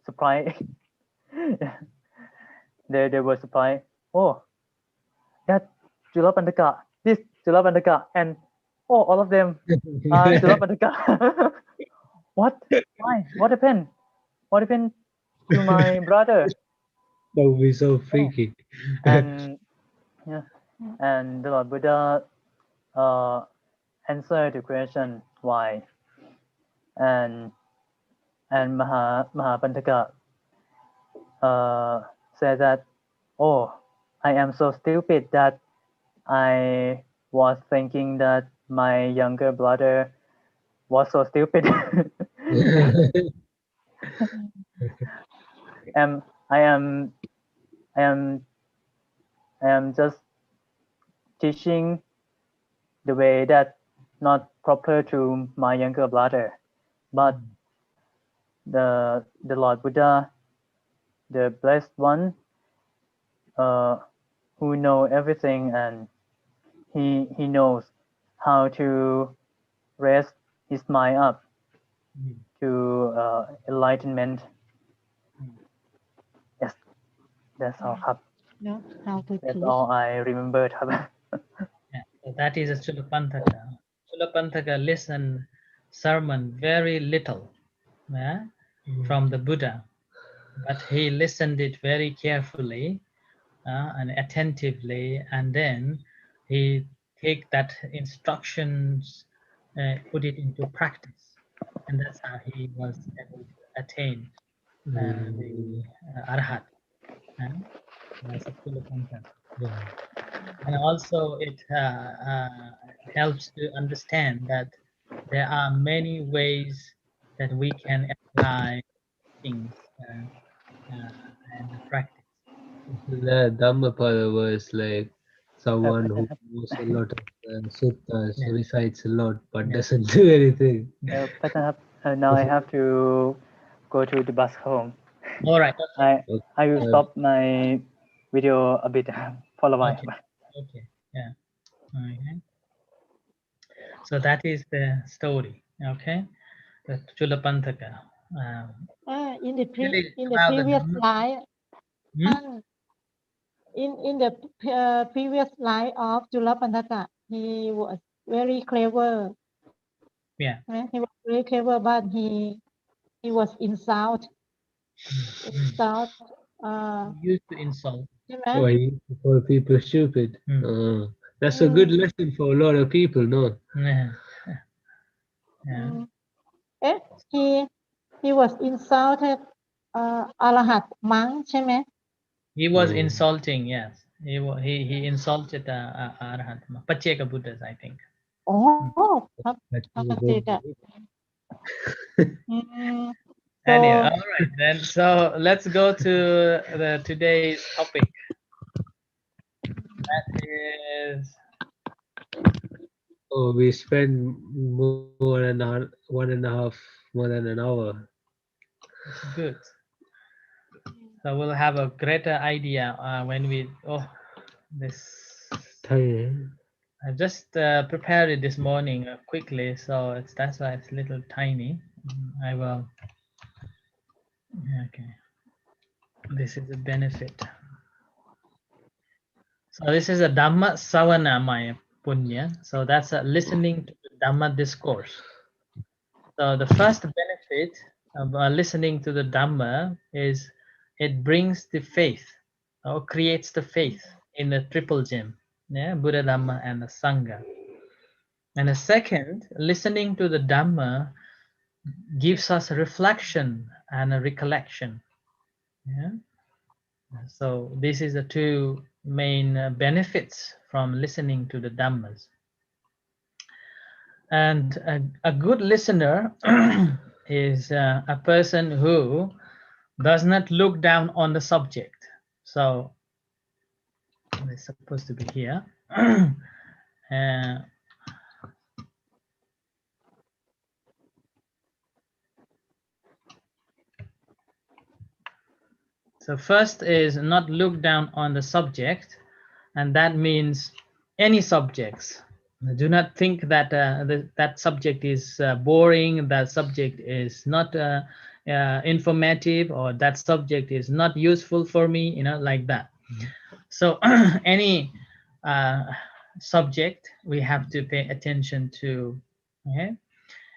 surprised they were surprised that Julapandaka this Julapandaka and all of them are Julapandaka what happened to my brother That would be so freaky. and the Lord Buddha answered the question why and Mahapantaka said that, oh, I am so stupid that I was thinking that my younger brother was so stupid. I am just teaching the way that not proper to my younger brother, but the Lord Buddha, the blessed one, who know everything, and he knows how to raise his mind up to enlightenment. Yes, that's all. No, how to That's teach. all I remembered. Yeah, so that is a Chulapantaka. Chulapantaka listened sermon very little, yeah, from the Buddha, but he listened it very carefully and attentively, and then he take that instructions, put it into practice, and that's how he was able to attain the arhat. That's a Chulapantaka. And also it helps to understand that there are many ways that we can apply things and practice. The Dhammapada was like someone who knows a lot of suttas, Yeah. recites a lot, but Yeah. doesn't do anything. Now I have to go to the bus home. All right. I will stop my video a bit for a while. Okay. Okay. Yeah. Okay. So that is the story. Okay. The Chulapantaka. In the Really in the about the previous Dhamma- slide, Hmm? in the previous slide of Julapantaka, he was very clever. Yeah. Right? He was very clever, but he was insult. He used to insult. Oh, he used to call people stupid. That's a good lesson for a lot of people, no? Yeah. Yeah. He was insulted Arahat monk ใช่ไหม He was insulting, yes. He insulted Arhat, Pacheka Buddhas, I think. โอ้พระปัจเจกะ Anyway, all right then. So let's go to the today's topic. That is. Oh, we spent more than 1.5, more than an hour. Good. So we'll have a greater idea when we. Oh, this. I just prepared it this morning quickly, so that's why it's a little tiny. I will. Okay. This is a benefit. So this is a dhammasavana, my punya. So that's listening to the Dhamma discourse. So the first benefit of listening to the Dhamma is it brings the faith or creates the faith in the triple gem, yeah, Buddha, Dhamma, and the Sangha. And the second, listening to the Dhamma gives us a reflection and a recollection. Yeah. So this is the two main benefits from listening to the Dhammas. And a good listener is a person who does not look down on the subject. So it's supposed to be here. So first is not look down on the subject, and that means any subjects. Do not think that that subject is boring, that subject is not informative, or that subject is not useful for me, like that. So any subject we have to pay attention to. Okay.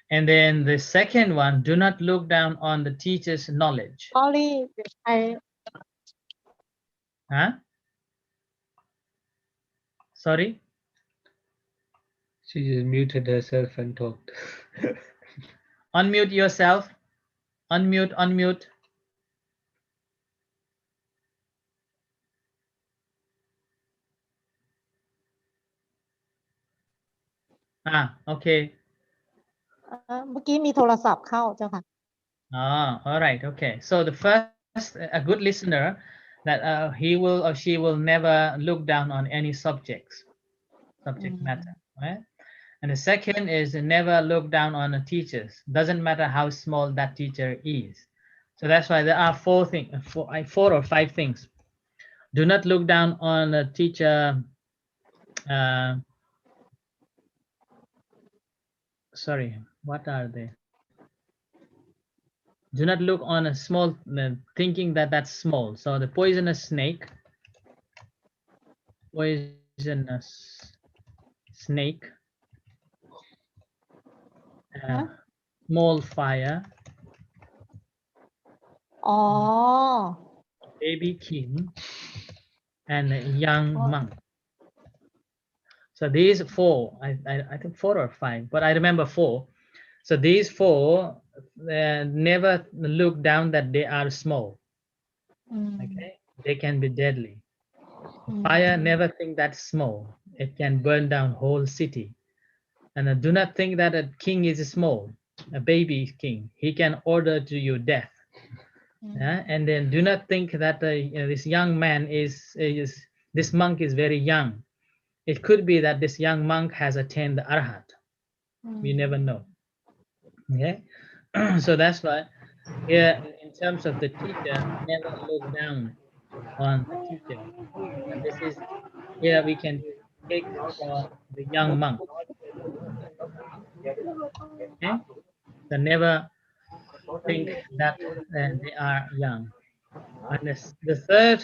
And then the second one, do not look down on the teacher's knowledge. Sorry, Huh? Sorry? She just muted herself and talked. Unmute yourself. Unmute, unmute. Okay. เมื่อกี้มีโทรศัพท์เข้าเจ้าค่ะ All right. Okay. So the first, a good listener, that he will or she will never look down on any subject matter, right? And the second is never look down on the teachers. Doesn't matter how small that teacher is. So that's why there are four or five things. Do not look down on a teacher. Sorry, what are they? Do not look on a small, thinking that that's small. So the poisonous snake, small fire, อ๋อ baby king, and a young monk. So these four, I think 4 or 5, but I remember 4. So these 4 never look down that they are small. Okay, they can be deadly. Fire, never think that's small. It can burn down whole city. And do not think that a king is small, a baby king. He can order to you death. And then do not think that this young man is this monk is very young. It could be that this young monk has attained the arhat. We never know. Okay. So that's why here in terms of the teacher, never look down on the teacher. And this is here we can take for the young monk. Okay. So never think that they are young. And the third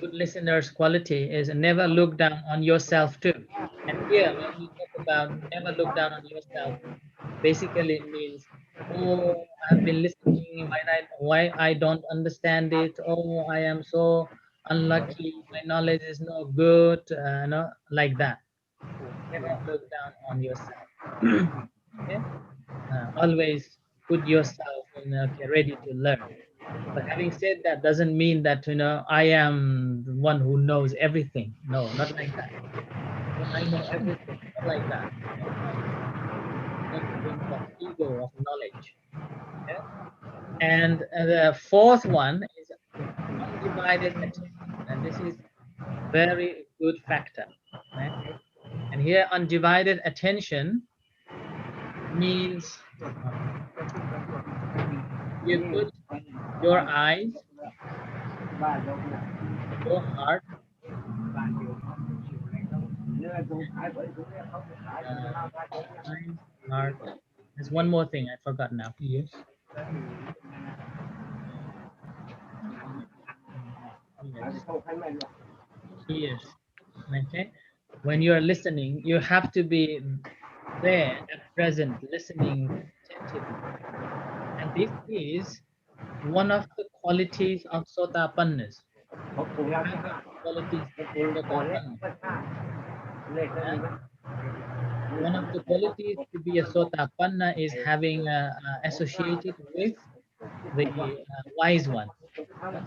good listener's quality is never look down on yourself too. And here when we talk about never look down on yourself, basically it means, oh, I've been listening, why I don't understand it, oh, I am so unlucky, my knowledge is no good, no, like that. Never look down on yourself. Okay? Always put yourself ready to learn. But having said that, doesn't mean that I am the one who knows everything. No, not like that. I know everything, not like that. Not think of ego of knowledge. Okay? And the fourth one is undivided attention, and this is very good factor. Right? And here, undivided attention means you put your eyes, your heart, heart. There's one more thing I forgot now. Ears. Ears. Okay. When you are listening, you have to be there at present, listening attentively. And this is one of the qualities of Sotapannas. Qualities of Sotapanna. One of the qualities to be a Sotapanna is having associated with the wise one,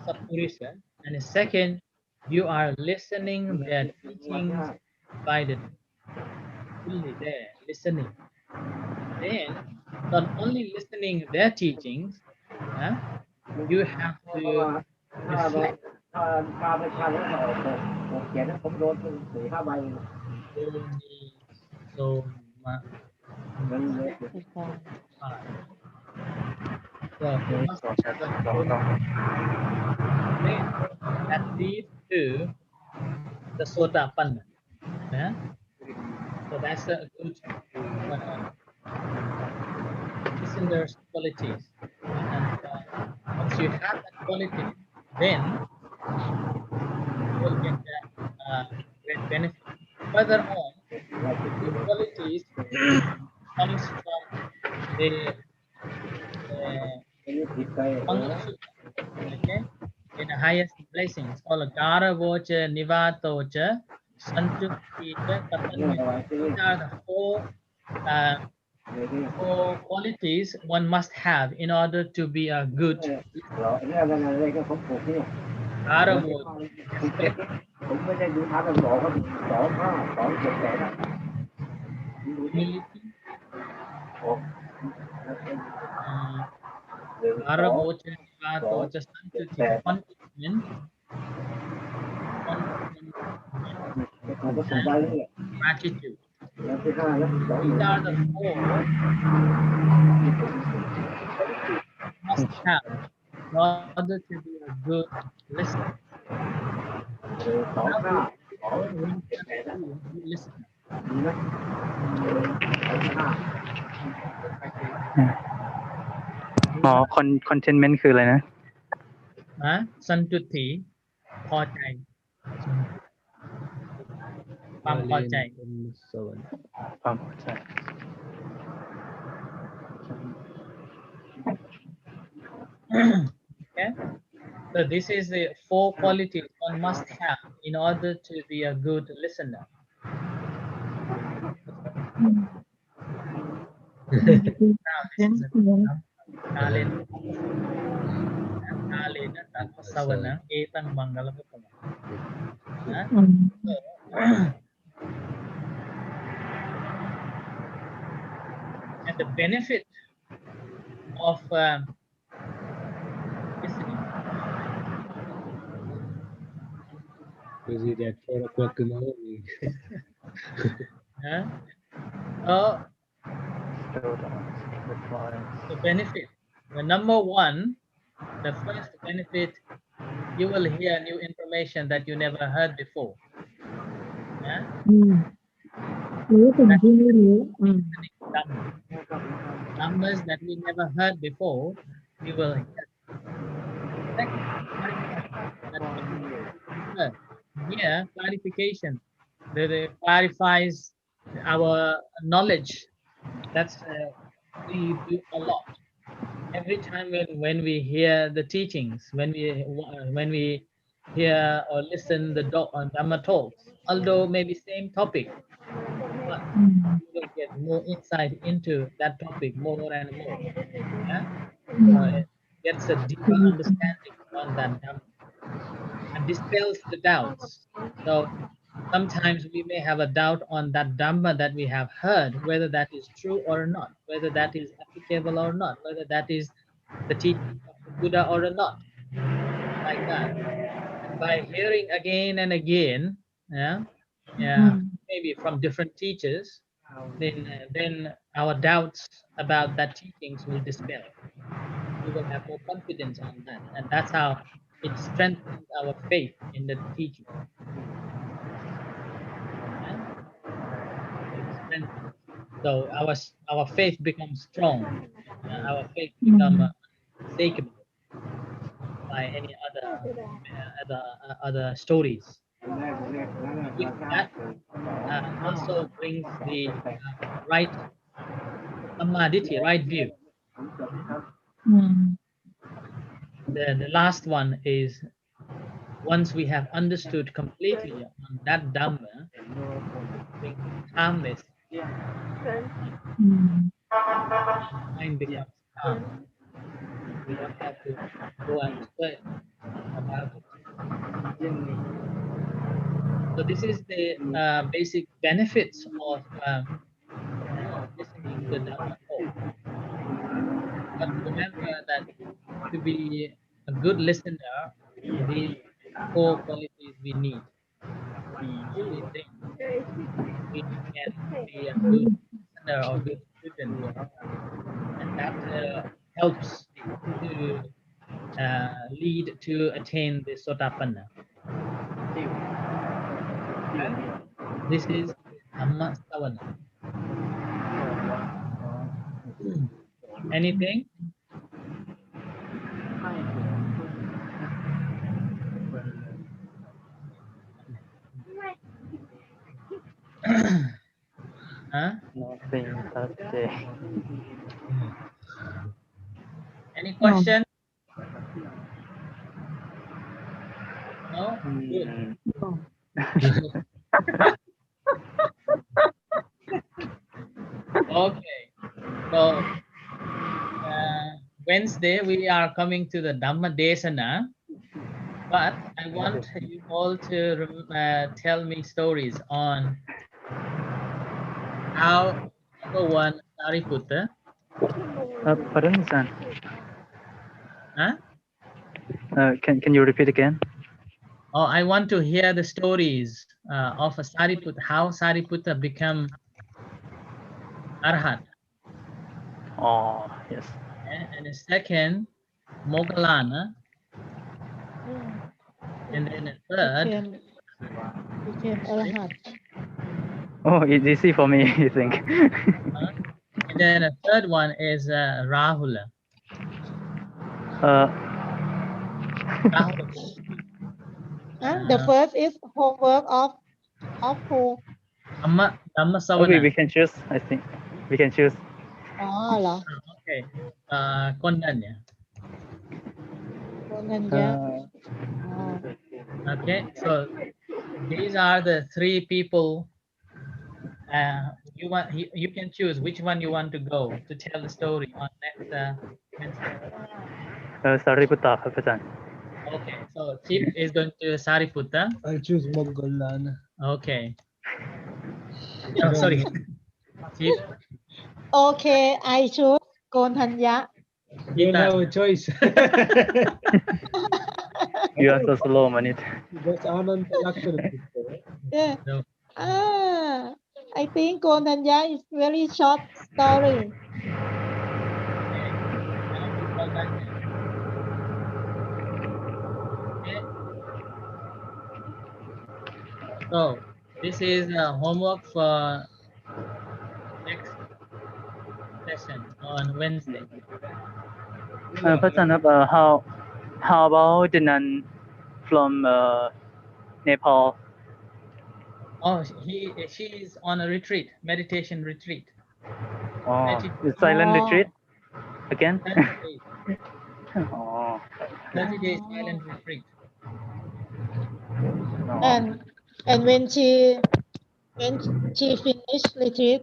Sapurisa. And the second, you are listening their teachings divided, fully there, listening. Then, not only listening their teachings, you have to reflect. That leads to the Sotapanna. Yeah? So that's a good listener's qualities. And once you have that quality, then you will get that great benefit. Further on, the qualities comes from the okay, in the highest blessings called Gara Vocha, Nivatocha, Santukita, Kapanya. These are the 4 four qualities one must have in order to be a good honorable, respect, humility, Arabocha, Nivatocha, Santuti, contentment, gratitude. These are the four qualities you must have in order to be a good listener. How do one can be a good listener? อ๋อ contentment คืออะไรนะ Santuti พอใจ ความพอใจ ความเข้าใจ Okay, so this is the four qualities one must have in order to be a good listener. Now this is a Kalena dhammasavana etang mangalabhutama. And the benefit of listening. Was it at 4 o'clock in the morning? The benefit. The number one, the first benefit, you will hear new information that you never heard before. Numbers that we never heard before, we will hear. Here, clarification. That clarifies our knowledge. That's we do a lot. Every time when we hear the teachings, when we hear or listen the Dhamma talks, although maybe same topic, but we will get more insight into that topic more and more. Yeah? It gets a deeper understanding on that Dhamma and dispels the doubts. So sometimes we may have a doubt on that Dhamma that we have heard, whether that is true or not, whether that is applicable or not, whether that is the teaching of the Buddha or not, like that. And by hearing again and again, maybe from different teachers, then our doubts about that teachings will dispel. We will have more confidence on that, and that's how it strengthens our faith in the teaching. So our faith becomes strong. Our faith becomes unshakable by any other stories. With that also brings the right samadhi, right view. The last one is, once we have understood completely on that Dhamma, brings calmness. Mind becomes calm. We don't have to go and sweat about it. So this is the basic benefits of listening to Dhamma talk. But remember that to be a good listener, these four qualities we need. Only then we can be a good listener or good student, and that helps to lead to attain the Sotapanna. This is dhammasavana. Anything? Nothing Thursday. Any question? No? Good. Okay. Wednesday we are coming to the Dhamma Desana, but I want you all to tell me stories on how number one Sariputta. Pardon, son. Huh? Can you repeat again? Oh, I want to hear the stories of a Sariputta, how Sariputta become Arhat. Oh, yes. And the second, Moggallana. And then the third, became Arhat. Oh, it's easy for me, I think. and then the third one is Rahula. Rahula. The first is homework of who? Dhammasavana. we can choose, I think. We can choose. อ๋อเหรอ Okay. Kondanya. คนนั้นเยอะ Okay. So these are the three people. You can choose which one you want to go to tell the story on next Wednesday. Sariputta, ครับอาจารย์ Okay, so Chief is going to Sariputta. I'll choose Moggallana. Okay. Oh, sorry. Chief. Okay I choose โกนธัญญะ Don't have a choice. You are so slow, Manit. That's Anand Lakshana. Yeah. No. I think โกนธัญญะ is very short story. Okay. So this is homework for next session on Wednesday. พระอาจารย์ครับ how about the nun from Nepal? Oh, she is on a retreat, meditation retreat. Oh, the silent retreat again? 30 days, Oh, 30 days silent retreat. And when she finish retreat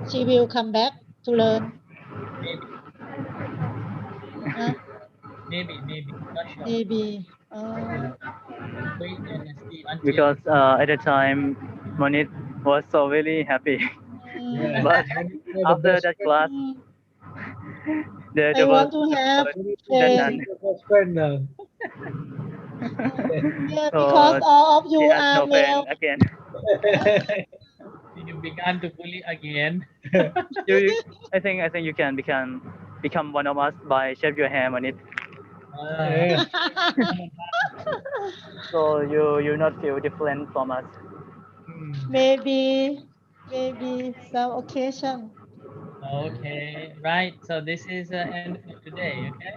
she will come back to learn. Maybe. Huh? Maybe, not sure. Maybe. Wait and see until because at the time Manit was so very happy. Yeah. But after that class, there I was want to have that a, nun. Best friend now. yeah, So because all of you she has are no friend male. again. you began to bully again. I think you can become one of us by shave your hair, Manit. Yeah. So you not feel different from us. Maybe some occasion. Okay, right. So this is the end for today. Okay.